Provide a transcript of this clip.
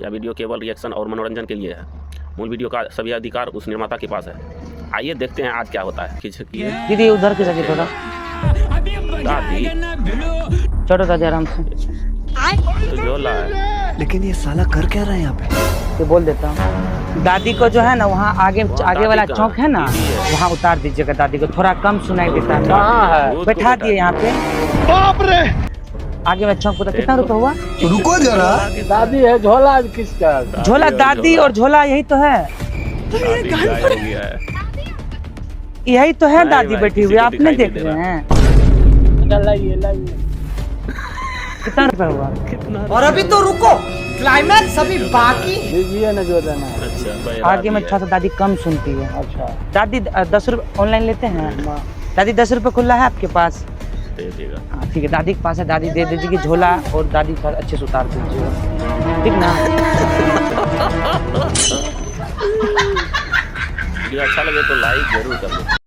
यह वीडियो केवल रिएक्शन और मनोरंजन के लिए है। मूल वीडियो का सभी अधिकार उस निर्माता के पास है। आइए देखते हैं आज क्या होता है। दीदी उधर के जाके थोड़ा दादी चढ़ो दादी आराम से। तो झोला है। लेकिन ये साला कर क्या रहा है यहाँ पे? ये बोल देता हूँ दादी को जो है ना वहाँ आगे वाला दादी चौक है ना दीदी है। वहाँ उतार दीजिएगा। दादी को थोड़ा कम सुनाई देता है। वो तो बैठा दिए यहाँ पे। बाप रे! आगे वाला चौक पता कितना रुपया हुआ? रुको जरा। दादी है, झोला किसका? झोला दादी और झोला यही तो है। दादी गायब हो गया है। यही तो है नहीं दादी भाई, बैठी किसी हुई को आप दिखाई नहीं देख नहीं दे रहे रहा। हैं। लाइए कितना रुपया हुआ? कितना और अभी तो रुको, क्लाइमैक्स अभी बाकी। दीजिए ना जो देना है। अच्छा भाई, आगे में थोड़ा सा दादी कम सुनती है। अच्छा दादी 10 रुपये ऑनलाइन लेते हैं। दादी 10 रुपये खुला है आपके पास? दे देगा। हाँ ठीक है दादी के पास है। दादी दे दीजिए झोला और दादी थोड़ा अच्छे से उतार दीजिएगा ठीक ना। वीडियो अच्छा लगे तो लाइक जरूर कर दो।